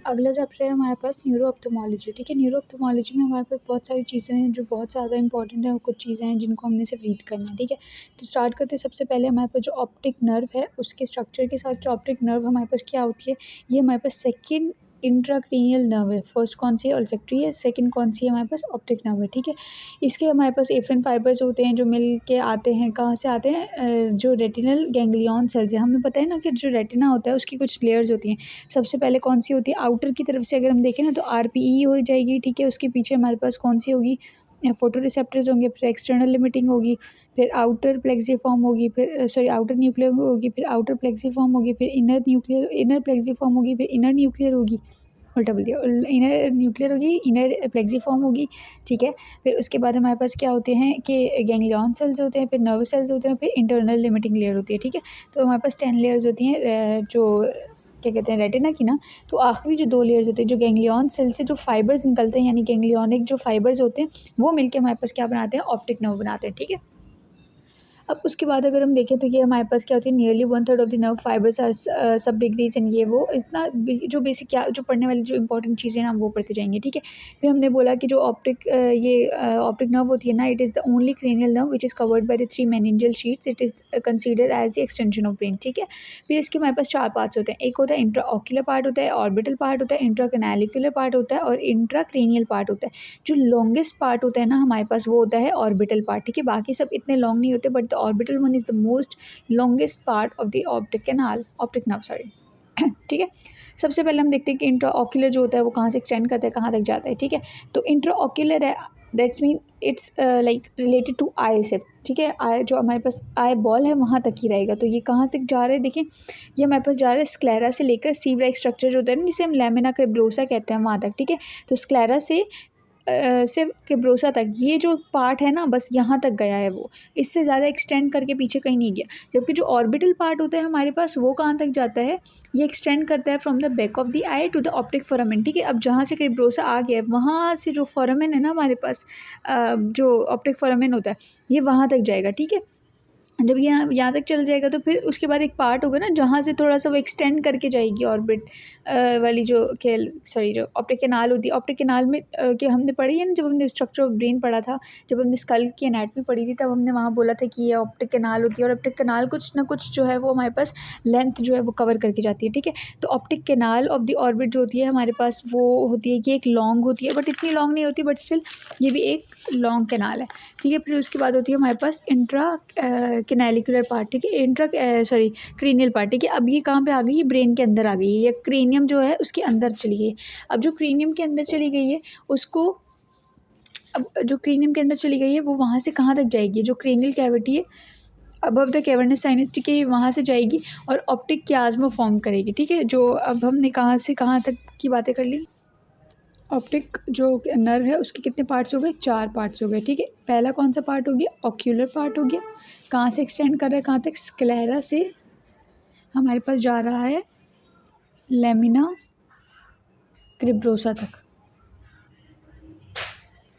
अगला चैप्टर है हमारे पास न्यूरो ऑप्थेमोलॉजी। ठीक है, न्यूरो ऑप्थेमोलॉजी में हमारे पास बहुत सारी चीज़ें हैं जो बहुत ज़्यादा इंपॉर्टेंट है और कुछ चीज़ें हैं जिनको हमने सिर्फ रीड करना है। ठीक है, तो स्टार्ट करते हैं। सबसे पहले हमारे पास जो ऑप्टिक नर्व है उसके स्ट्रक्चर के साथ कि ऑप्टिक नर्व हमारे पास क्या होती है। ये हमारे पास सेकेंड इंट्राक्रेनियल नर्व है। फर्स्ट कौन सी है, ओल्फैक्टरी है। सेकंड कौन सी है हमारे पास, ऑप्टिक नर्व है। ठीक है, इसके हमारे पास एफरेंट फाइबर्स होते हैं जो मिल के आते हैं, कहाँ से आते हैं, जो रेटिनल गैंग्लियन सेल्स है। हमें पता है ना कि जो रेटिना होता है उसकी कुछ लेयर्स होती हैं। सबसे पहले कौन सी होती है, आउटर की तरफ से अगर हम देखें ना तो आरपीई हो जाएगी। ठीक है, उसके पीछे हमारे पास कौन सी होगी, फोटो रिसेप्टर्स होंगे, फिर एक्सटर्नल लिमिटिंग होगी, फिर आउटर प्लेक्सीफॉर्म होगी, फिर सॉरी आउटर न्यूक्लियर होगी, फिर आउटर प्लेक्सीफॉर्म होगी, फिर इनर प्लेक्सीफॉर्म होगी, फिर इनर न्यूक्लियर होगी। उल्टा बोल दिया, इनर न्यूक्लियर होगी, इनर प्लेक्सीफॉर्म होगी। ठीक है, फिर उसके बाद हमारे पास क्या होते हैं कि गैंग्लियन सेल्स होते हैं, फिर नर्व सेल्स होते हैं, फिर इंटरनल लिमिटिंग लेयर होती है। ठीक है, तो हमारे पास 10 लेयर्स होती हैं जो क्या कहते हैं रेटिना की ना। तो आखिरी जो 2 लेयर्स होते हैं, जो गैंग्लियन सेल से जो फाइबर्स निकलते हैं यानी गैंग्लियनिक जो फाइबर्स होते हैं वो मिलके हमारे पास क्या बनाते हैं, ऑप्टिक नर्व बनाते हैं। ठीक है, अब उसके बाद अगर हम देखें तो ये हमारे पास क्या होती है, nearly 1/3 of the nerve fibers are सब डिग्रीज एंड ये वो इतना जो बेसिक क्या जो पढ़ने वाली जो इंपॉर्टेंट चीज़ें ना वो पढ़ते जाएंगे। ठीक है, फिर हमने बोला कि जो ऑप्टिक नर्व होती है ना, it is the only cranial nerve which is covered by the 3 meningeal sheets. It is consider as the extension of brain. ठीक है, फिर इसके हमारे पास 4 पार्ट्स होते हैं। एक होता है इंट्रा ऑक्यूलर पार्ट होता है, ऑर्बिटल पार्ट होता है, इंट्रा कैनालिकुलर पार्ट होता है और इंट्रा क्रेनियल पार्ट होता है। जो लॉन्गेस्ट पार्ट होता है ना हमारे पास वो होता है ऑर्बिटल पार्ट। ठीक है, बाकी सब इतने लॉन्ग नहीं होते but the orbital one is the most longest part of the optic nerve sorry. ठीक है, सबसे पहले हम देखते हैं कि इंट्रा ऑक्यूलर जो होता है वो कहाँ से एक्सटेंड करता है, कहाँ तक जाता है। ठीक है, तो इंट्रा ऑक्यूलर है, that's mean it's like related to eye सिर्फ। ठीक है, आई जो हमारे पास आई बॉल है वहाँ तक ही रहेगा। तो ये कहाँ तक जा रहा है, देखिए ये हमारे पास जा रहा है स्क्लेरा से लेकर सीवरा एक स्ट्रक्चर जो होता है ना जिसे हम लैमिना क्रिब्रोसा कहते हैं वहाँ तक। ठीक है, तो स्क्लेरा से क्रिब्रोसा तक ये जो पार्ट है ना बस यहाँ तक गया है वो, इससे ज़्यादा एक्सटेंड करके पीछे कहीं नहीं गया। जबकि जो ऑर्बिटल पार्ट होता है हमारे पास वो कहाँ तक जाता है, ये एक्सटेंड करता है from the back of the eye to the optic foramen. ठीक है, अब जहाँ से क्रिब्रोसा आ गया है वहाँ से जो फोरामेन है ना हमारे पास, जो ऑप्टिक फोरामेन होता है ये वहाँ तक जाएगा। ठीक है, जब यहाँ तक चल जाएगा तो फिर उसके बाद एक पार्ट होगा ना जहाँ से थोड़ा सा वो एक्सटेंड करके जाएगी ऑर्बिट वाली जो सॉरी जो ऑप्टिक कैनाल होती है। ऑप्टिक कैनाल में कि हमने पढ़ी है ना जब हमने स्ट्रक्चर ऑफ ब्रेन पढ़ा था, जब हमने स्कल की एनाटमी पढ़ी थी तब हमने वहाँ बोला था कि ये ऑप्टिक कैनाल होती है और ऑप्टिक कैनाल कुछ ना कुछ जो है वो हमारे पास लेंथ जो है वो कवर करके जाती है। ठीक है, तो optic canal of the orbit जो होती है हमारे पास वो होती है कि एक लॉन्ग होती है बट इतनी लॉन्ग नहीं होती, बट स्टिल ये भी एक लॉन्ग कैनाल है। ठीक है, फिर उसके बाद होती है हमारे पास इंट्रा कैनालिकुलर पार्ट। ठीक है, इंट्रा सॉरी क्रेनियल पार्ट। ठीक है, अब ये कहाँ पे आ गई, ये ब्रेन के अंदर आ गई है, ये क्रेनियम जो है उसके अंदर चली गई। अब जो क्रेनियम के अंदर चली गई है उसको, अब जो क्रेनियम के अंदर चली गई है वो वहाँ से कहाँ तक जाएगी, जो क्रेनियल कैविटी है अबव द कैवर्नस साइनस। ठीक है, वहाँ से जाएगी और ऑप्टिक कियाज्मा फॉर्म करेगी। ठीक है, जो अब हमने कहाँ से कहाँ तक की बातें कर ली, ऑप्टिक जो नर्व है उसके कितने पार्ट्स हो गए, 4 पार्ट्स हो गए। ठीक है, पहला कौन सा पार्ट हो गया, ऑक्यूलर पार्ट हो गया, कहाँ से एक्सटेंड कर रहा है, कहाँ तक, स्क्लेरा से हमारे पास जा रहा है लैमिना क्रिब्रोसा तक।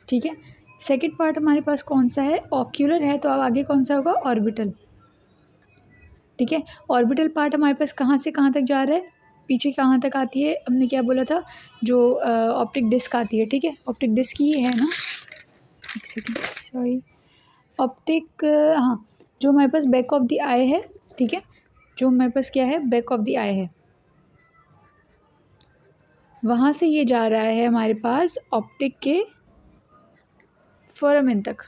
ठीक है, सेकंड पार्ट हमारे पास कौन सा है, ऑक्यूलर है, तो अब आगे कौन सा होगा, ऑर्बिटल। ठीक है, ऑर्बिटल पार्ट हमारे पास कहाँ से कहाँ तक जा रहा है, पीछे कहाँ तक आती है, हमने क्या बोला था, जो ऑप्टिक डिस्क आती है। ठीक है, ऑप्टिक डिस्क ही है ना, एक सेकेंड सॉरी, ऑप्टिक हाँ, जो हमारे पास बैक ऑफ द आई है। ठीक है, जो हमारे पास क्या है, बैक ऑफ द आई है, वहाँ से ये जा रहा है हमारे पास ऑप्टिक के फोरामेन तक।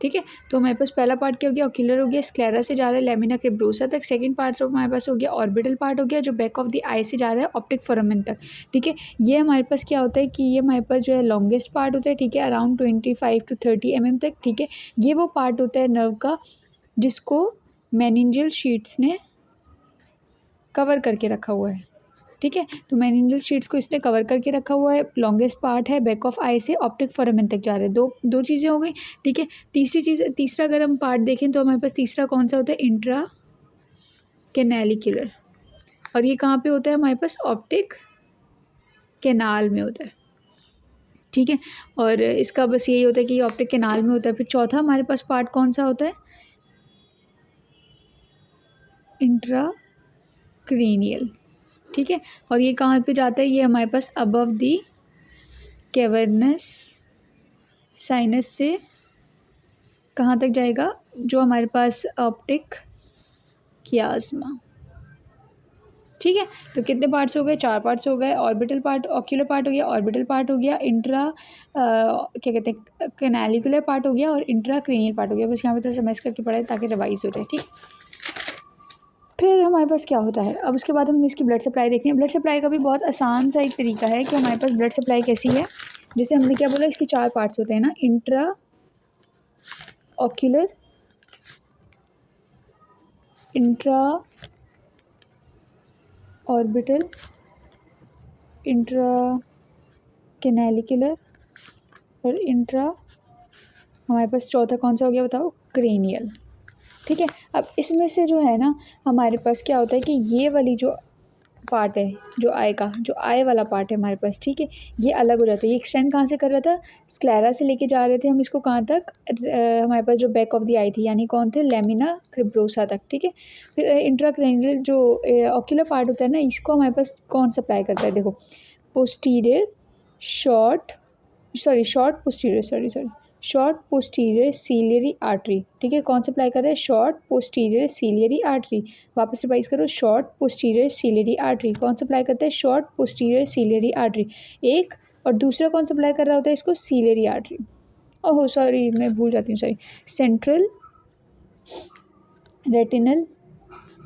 ठीक है, तो हमारे पास पहला पार्ट क्या हो गया, ऑक्यूलर हो गया, स्क्लेरा से जा रहा है लैमिना क्रिब्रोसा तक। सेकंड पार्ट तो हमारे पास हो गया ऑर्बिटल पार्ट हो गया, जो बैक ऑफ द आई से जा रहा है ऑप्टिक फोरामेन तक। ठीक है, ये हमारे पास क्या होता है कि ये हमारे पास जो है लॉन्गेस्ट पार्ट होता है। ठीक है, अराउंड 25 to 30 mm तक। ठीक है, ये वो पार्ट होता है नर्व का जिसको मेनिंजियल शीट्स ने कवर करके रखा हुआ है। ठीक है, तो मेनिंजियल शीट्स को इसने कवर करके रखा हुआ है, लॉन्गेस्ट पार्ट है, बैक ऑफ आई से ऑप्टिक फोरामेन तक जा रहा है। दो चीज़ें हो गई। ठीक है, तीसरा अगर हम पार्ट देखें तो हमारे पास तीसरा कौन सा होता है, इंट्रा कैनालिकुलर, और ये कहाँ पे होता है हमारे पास, ऑप्टिक कैनाल में होता है। ठीक है, और इसका बस यही होता है कि ये ऑप्टिक कैनाल में होता है। फिर चौथा हमारे पास पार्ट कौन सा होता है, इंट्रा क्रेनियल। ठीक है। और ये कहाँ पे जाता है, ये हमारे पास अबव दी कैवर्नस साइनस से कहाँ तक जाएगा, जो हमारे पास ऑप्टिक कियास्मा। ठीक है, तो कितने पार्ट्स हो गए, 4 पार्ट्स हो गए। ऑर्बिटल पार्ट, ऑक्यूलर पार्ट हो गया, ऑर्बिटल पार्ट हो गया, इंट्रा क्या कहते हैं कैनालिकुलर पार्ट हो गया और इंट्रा क्रेनियल पार्ट हो गया। बस यहाँ पे थोड़ा सा मैच करके पढ़ा है ताकि रिवाइज हो जाए। ठीक, फिर हमारे पास क्या होता है, अब उसके बाद हम इसकी ब्लड सप्लाई देखते हैं। ब्लड सप्लाई का भी बहुत आसान सा एक तरीका है कि हमारे पास ब्लड सप्लाई कैसी है। जैसे हमने क्या बोला, इसके 4 पार्ट्स होते हैं ना, intra ocular, intra orbital, intra canalicular और इंट्रा हमारे पास चौथा कौन सा हो गया बताओ, क्रेनियल। ठीक है, अब इसमें से जो है ना हमारे पास क्या होता है कि ये वाली जो पार्ट है, जो आई का जो आई वाला पार्ट है हमारे पास, ठीक है, ये अलग हो जाता है। ये एक्सटेंड कहाँ से कर रहा था, स्क्लेरा से लेके जा रहे थे हम इसको कहाँ तक, हमारे पास जो बैक ऑफ द आई थी, यानी कौन थे, लेमिना क्रिब्रोसा तक। ठीक है, फिर इंट्राक्रेनियल जो ऑक्यूलर पार्ट होता है ना, इसको हमारे पास कौन सप्लाई करता है, देखो posterior short posterior ciliary artery. ठीक है, कौन सप्लाई कर रहा है, शॉर्ट पोस्टीरियर सीलियरी आर्टरी। वापस रिवाइज करो, शॉर्ट पोस्टीरियर सीलियरी आर्टरी कौन सप्लाई करता है, शॉर्ट पोस्टीरियर सीलियरी आर्टरी एक, और दूसरा कौन सप्लाई कर रहा होता है इसको, सीलियरी आर्टरी। ओहो सॉरी, मैं भूल जाती हूँ, सॉरी, सेंट्रल रेटिनल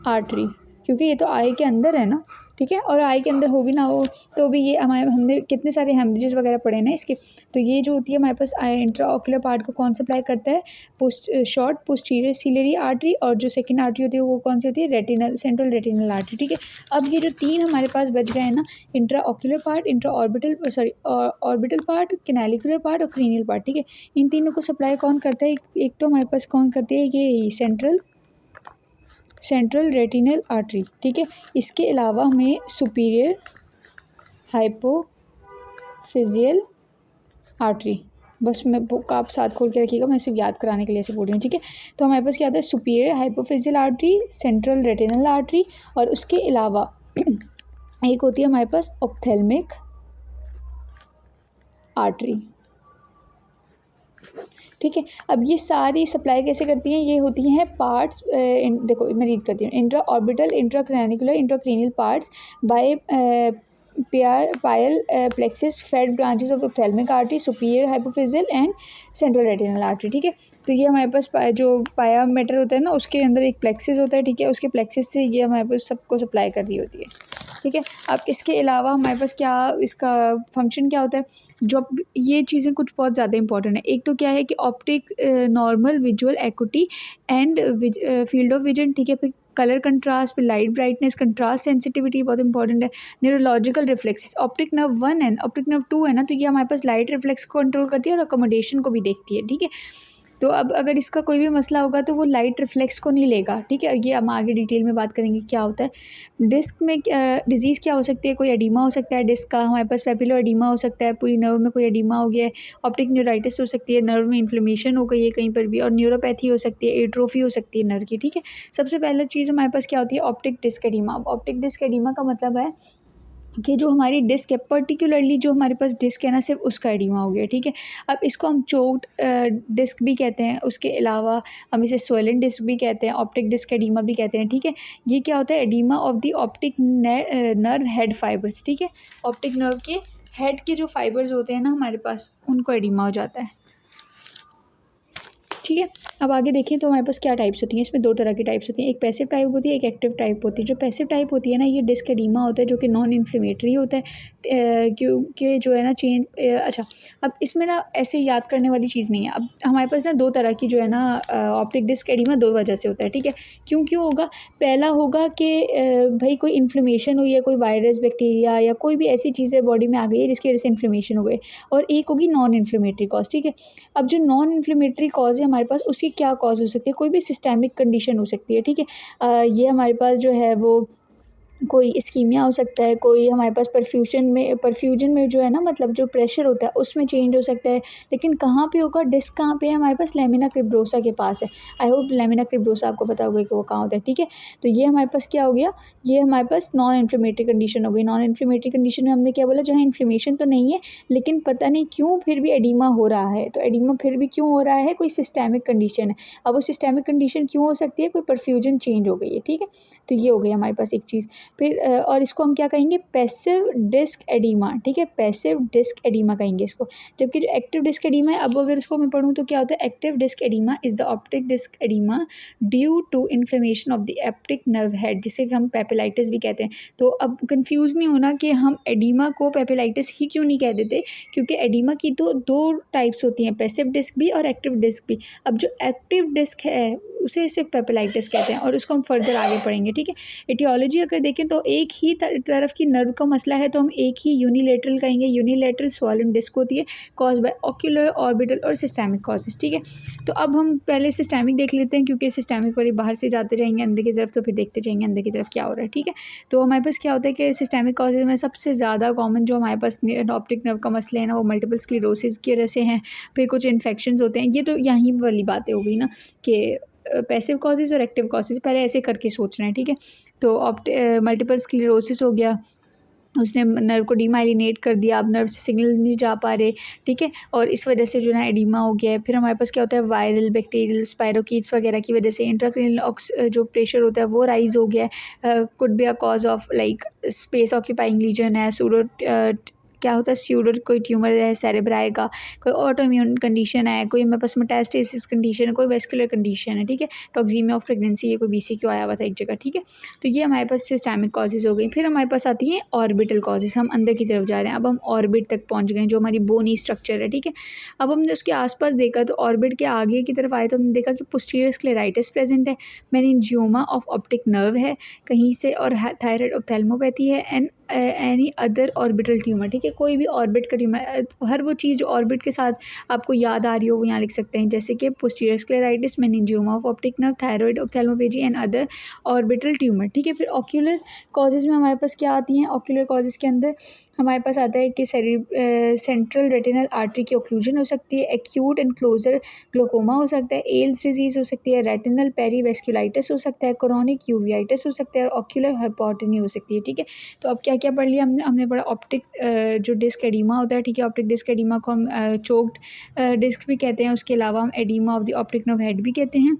आर्टरी, क्योंकि ये तो आई के अंदर है ना। ठीक है, और आई के अंदर हो भी ना हो तो भी ये हमने कितने सारे हेमरेजेस वगैरह पढ़े ना इसके, तो ये जो होती है हमारे पास इंट्रा ऑक्यूलर पार्ट को कौन सप्लाई करता है, शॉर्ट पोस्टीरियर सीलियरी आर्टरी, और जो सेकंड आर्टरी होती है वो कौन सी होती है, रेटिनल, सेंट्रल रेटिनल आर्टरी। ठीक है, अब ये जो 3 हमारे पास बच गए हैं ना, intra ocular part, intra orbital part, canalicular part और क्रेनियल पार्ट। ठीक है, इन तीनों को सप्लाई कौन करता है, एक तो हमारे पास कौन करती है, ये सेंट्रल रेटिनल आर्टरी। ठीक है, इसके अलावा हमें सुपीरियर हाइपोफिजियल आर्टरी, बस मैं बुक आप साथ खोल के रखिएगा, मैं सिर्फ याद कराने के लिए ऐसे बोल रही हूँ। ठीक है, तो हमारे पास क्या आता है, superior hypophyseal artery, central retinal artery, और उसके अलावा एक होती है हमारे पास ऑप्थेल्मिक आर्टरी। ठीक है, अब ये सारी सप्लाई कैसे करती हैं, ये होती हैं पार्ट्स, देखो मैं रीड करती हूँ, intraorbital, intracanalicular, intracranial parts by pial plexus fed branches of ophthalmic artery, superior hypophyseal and central retinal artery. ठीक है, तो ये हमारे पास जो पाया मैटर होता है ना, उसके अंदर एक प्लेक्सिस होता है। ठीक है, उसके प्लेक्सिस से ये हमारे पास सबको सप्लाई कर रही होती है। ठीक है, अब इसके अलावा हमारे पास क्या, इसका फंक्शन क्या होता है, जो ये चीज़ें कुछ बहुत ज़्यादा इंपॉर्टेंट है। एक तो क्या है कि optic normal visual acuity and field of vision. ठीक है, फिर कलर कंट्रास्ट, फिर लाइट ब्राइटनेस, कंट्रास्ट सेंसिटिविटी बहुत इंपॉर्टेंट है। Neurological reflexes, optic nerve 1 and optic nerve 2 है ना, तो ये हमारे पास लाइट रिफ्लेक्स को कंट्रोल करती है और अकोमोडेशन को भी देखती है। ठीक है, तो अब अगर इसका कोई भी मसला होगा तो वो लाइट रिफ्लेक्स को नहीं लेगा। ठीक है, ये हम आगे डिटेल में बात करेंगे क्या होता है। डिस्क में डिजीज़ क्या हो सकती है, कोई एडीमा हो सकता है डिस्क का, हमारे पास पेपिलो एडीमा हो सकता है, पूरी नर्व में कोई एडीमा हो गया है, ऑप्टिक न्यूराइटिस हो सकती है, नर्व में इन्फ्लेमेशन हो गई है कहीं पर भी, और न्यूरोपैथी हो सकती है, एट्रोफी हो सकती है नर्व की। ठीक है, सबसे पहले चीज़ हमारे पास क्या होती है, optic disc edema. Optic disc edema का मतलब है कि जो हमारी डिस्क है, पर्टिकुलरली जो हमारे पास डिस्क है ना, सिर्फ उसका एडीमा हो गया। ठीक है, अब इसको हम चोक्ड डिस्क भी कहते हैं, उसके अलावा हम इसे स्वेलन डिस्क भी कहते हैं, ऑप्टिक डिस्क एडीमा भी कहते हैं। ठीक है, ये क्या होता है, edema of the optic nerve head fibers. ठीक है, ऑप्टिक नर्व के हेड के जो फाइबर्स होते हैं ना हमारे पास, उनको एडीमा हो जाता है। ठीक है, अब आगे देखें तो हमारे पास क्या टाइप्स होती हैं, इसमें 2 तरह की टाइप्स होती हैं, एक पैसिव टाइप होती है, एक एक्टिव टाइप होती है। जो पैसिव टाइप होती है ना, ये डिस्क एडीमा होता है जो कि नॉन इन्फ्लेमेटरी होता है, क्योंकि जो है ना अच्छा, अब इसमें ना ऐसे याद करने वाली चीज़ नहीं है। अब हमारे पास ना 2 तरह की जो है ना ऑप्टिक डिस्क एडीमा 2 वजह से होता है। ठीक है, क्यों होगा, पहला होगा कि भाई कोई इन्फ्लेमेशन हुई है, कोई वायरस बैक्टीरिया या कोई भी ऐसी चीज़ें बॉडी में आ गई है जिसकी वजह से इन्फ्लेमेशन हो गई, और एक होगी नॉन इन्फ्लेमेटरी कॉज। ठीक है, अब जो नॉन इन्फ्लेमेटरी कॉज है हमारे पास, उसकी क्या कॉज हो सकती है, कोई भी सिस्टेमिक कंडीशन हो सकती है। ठीक है, ये हमारे पास जो है वो कोई इस्कीमिया हो सकता है, कोई हमारे पास परफ्यूजन में जो है ना, मतलब जो प्रेशर होता है उसमें चेंज हो सकता है। लेकिन कहाँ पे होगा, डिस्क कहाँ पे है हमारे पास, लैमिना क्रिब्रोसा के पास है। आई होप लैमिना क्रिब्रोसा आपको पता होगा कि वो कहाँ होता है, ठीक है। तो ये हमारे पास क्या हो गया, ये हमारे पास नॉन इन्फ्लेमेटरी कंडीशन हो गई। नॉन इन्फ्लेमेटरी कंडीशन में हमने क्या बोला, जहाँ इन्फ्लेमेशन तो नहीं है लेकिन पता नहीं क्यों फिर भी एडिमा हो रहा है। तो एडिमा फिर भी क्यों हो रहा है, कोई सिस्टेमिक कंडीशन है। अब वो सिस्टेमिक कंडीशन क्यों हो सकती है, कोई परफ्यूजन चेंज हो गई है, ठीक है। तो ये हो गई हमारे पास एक चीज़। फिर और इसको हम क्या कहेंगे, पैसिव डिस्क एडिमा, ठीक है, पैसिव डिस्क एडिमा कहेंगे इसको। जबकि जो एक्टिव डिस्क एडिमा है, अब अगर इसको मैं पढ़ूँ तो क्या होता है, active disc edema is the optic disc edema due to inflammation of the optic nerve head, जिसे हम पेपिलाइटिस भी कहते हैं। तो अब कंफ्यूज नहीं होना कि हम एडिमा को पेपिलाइटिस ही क्यों नहीं कह देते, क्योंकि एडिमा की तो दो टाइप्स होती हैं, पैसिव डिस्क भी और एक्टिव डिस्क भी। अब जो एक्टिव डिस्क है उसे सिर्फ पेपिलाइटिस कहते हैं और उसको हम फर्दर आगे पढ़ेंगे, ठीक है। एटियोलॉजी अगर देखें तो एक ही तरफ की नर्व का मसला है तो हम एक ही यूनिलेटरल कहेंगे। यूनिलेटरल स्वॉलन डिस्क होती है, कॉज बाय ऑक्यूलर, ऑर्बिटल और सिस्टेमिक कॉजेज, ठीक है। तो अब हम पहले सिस्टेमिक देख लेते हैं, क्योंकि सिस्टेमिक वाली बाहर से जाते जाएंगे अंदर की तरफ तो फिर देखते जाएंगे अंदर की तरफ क्या हो रहा है, ठीक है। तो हमारे पास क्या होता है कि सिस्टेमिक कॉजेज में सबसे ज़्यादा कॉमन जो हमारे पास ऑप्टिक नर्व का मसला है ना, वो मल्टीपल स्क्लेरोसिस की वजह से हैं। फिर कुछ इन्फेक्शंस होते हैं, ये तो यहीं वाली बातें हो गई ना कि पैसिव कॉजेज़ और एक्टिव कॉजेज़, पहले ऐसे करके सोचना है, ठीक है। तो मल्टीपल स्क्लेरोसिस हो गया, उसने नर्व को डीमाइलिनेट कर दिया, अब नर्व से सिग्नल नहीं जा पा रहे, ठीक है। और इस वजह से जो है एडिमा हो गया है। फिर हमारे पास क्या होता है, वायरल, बैक्टीरियल, स्पायरोकीट्स वगैरह की वजह से इंट्राक्रेनियल जो प्रेशर होता है वो राइज हो गया है। Could be a cause of like space occupying lesion है, सूडो क्या होता है, स्यूडो कोई ट्यूमर है सेरेब्राई का, कोई ऑटोइम्यून कंडीशन है, कोई हमारे पास मेटास्टेसिस कंडीशन है, कोई वेस्कुलर कंडीशन है, ठीक है। टॉक्सीमिया ऑफ प्रेगनेंसी, ये कोई BCQ आया हुआ था एक जगह, ठीक है। तो ये हमारे पास सिस्टेमिक कॉजेज़ हो गई। फिर हमारे पास आती हैं ऑर्बिटल कॉजेज़, हम अंदर की तरफ जा रहे हैं, अब हम ऑर्बिट तक पहुंच गए जो हमारी बोनी स्ट्रक्चर है, ठीक है। अब हमने उसके आसपास देखा तो ऑर्बिट के आगे की तरफ आए तो हमने देखा कि पोस्टीरियर स्क्लेराइटिस प्रेजेंट है, मेनिंजियोमा ऑफ ऑप्टिक नर्व है कहीं से, और थायराइड ऑप्थेल्मोपैथी है, and any other orbital tumour, ठीक है। कोई भी ऑर्बिट का ट्यूमर, हर वो चीज़ जो ऑर्बिट के साथ आपको याद आ रही हो वो यहाँ लिख सकते हैं, जैसे कि posterior स्क्लेराइटिस, meningioma of optic nerve, thyroid ऑप्थेल्मोपैथी and other orbital tumour, ठीक है। फिर ऑक्यूलर कॉजेज़ में हमारे पास क्या आती हैं, ऑक्यूलर कॉजेज़ के अंदर हमारे पास आता है कि सेंट्रल रेटिनल आर्टरी की ऑक्लूजन हो सकती है, एक्यूट एंड क्लोजर ग्लोकोमा हो सकता है, एल्स डिजीज़ हो सकती है, रेटिनल पेरीवेस्कुलाइटिस हो सकता है, क्रोनिक यूवियाइटिस हो सकता है और ऑक्यूलर हाइपोटेनी हो सकती है, ठीक है। तो अब क्या क्या पढ़ लिया हमने पढ़ा ऑप्टिक जो डिस्क एडिमा होता है, ठीक है। ऑप्टिक डिस्क एडिमा को हम चोक्ड डिस्क भी कहते हैं, उसके अलावा हम oedema of the optic nerve head भी कहते हैं।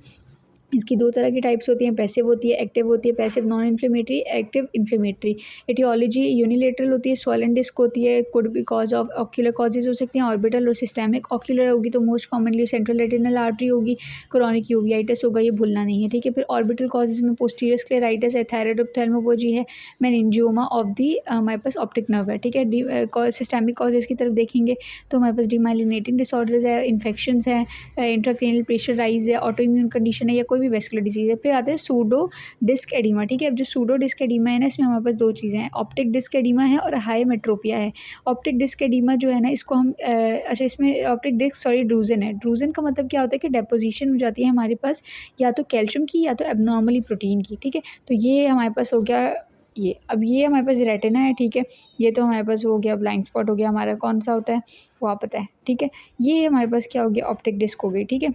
इसकी दो तरह की टाइप्स होती हैं, पैसिव होती है, एक्टिव होती है। Passive non inflammatory, active inflammatory. Etiology unilateral होती है, स्वॉलन डिस्क होती है, could be cause of ocular causes हो सकती हैं, ऑर्बिटल और सिस्टेमिक। ऑक्यूलर होगी तो most commonly central retinal artery होगी, क्रोनिक यूवियाइटिस होगा, ये भूलना नहीं है, ठीक है। फिर ऑर्बिटल कॉजेज में पोस्टीरियर स्क्लेराइटिस है, थायराइड ऑप्थेल्मोपैथी है, मेनिंजियोमा ऑफ दी हमारे पास ऑप्टिक नर्व है, ठीक है। सिस्टेमिक कॉजेज की तरफ देखेंगे तो हमारे पास डीमाइलिनेटिंग डिसऑर्डर्स है, इन्फेक्शंस है, इंट्राक्रेनियल प्रेशर राइज है, ऑटो इम्यून कंडीशन है, या कोई भी वेस्कुलर डिजीज़ है। फिर आते हैं सूडो डिस्क एडिमा, ठीक है। अब जो सूडो डिस्क एडिमा है ना, इसमें हमारे पास दो चीज़ें हैं, ऑप्टिक डिस्क एडिमा है और हाईमेट्रोपिया है। ऑप्टिक डिस्क एडिमा जो है ना, इसको हम अच्छा, इसमें ऑप्टिक डिस्क ड्रूजन है। ड्रूजन का मतलब क्या होता है कि डेपोजिशन हो जाती है हमारे पास या तो कैल्शियम की या तो एबनॉर्मली प्रोटीन की, ठीक है। तो ये हमारे पास हो गया ये। अब ये हमारे पास रेटिना है, ठीक है। ये तो हमारे पास हो गया ब्लाइंड स्पॉट हो गया, हमारा कौन सा होता है वो आप पता है, ठीक है। ये हमारे पास क्या हो गया, ऑप्टिक डिस्क हो गई, ठीक है।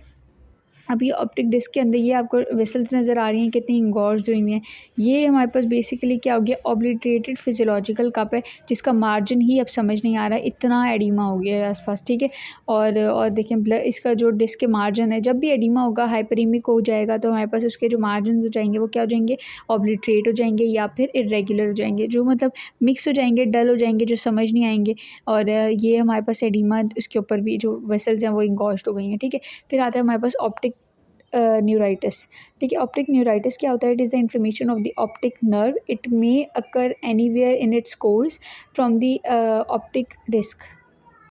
अब ये ऑप्टिक डिस्क के अंदर ये आपको वेसल्स नज़र आ रही हैं कितनी इंगॉर्ज्ड हुई हैं। ये हमारे पास बेसिकली क्या हो गया, ऑब्लिटरेटेड फिजियोलॉजिकल कप है जिसका मार्जिन ही अब समझ नहीं आ रहा है, इतना एडिमा हो गया है आसपास, ठीक है। और देखें इसका जो डिस्क के मार्जिन है, जब भी एडिमा होगा हाइपरीमिक हो जाएगा तो हमारे पास उसके जो मार्जिन हो जाएंगे वो क्या हो जाएंगे, ऑब्लिटरेट हो जाएंगे या फिर इरेगुलर हो जाएंगे, जो मतलब मिक्स हो जाएंगे, डल हो जाएंगे, जो समझ नहीं आएंगे। और ये हमारे पास एडिमा, इसके ऊपर भी जो वेसल्स हैं वो इंगॉर्ज्ड हो गई हैं, ठीक है। फिर आता है हमारे पास ऑप्टिक न्यूराइटिस, ठीक है। ऑप्टिक न्यूराइटिस क्या होता है, it is the inflammation of the optic nerve, it may occur anywhere in its course from the optic disc,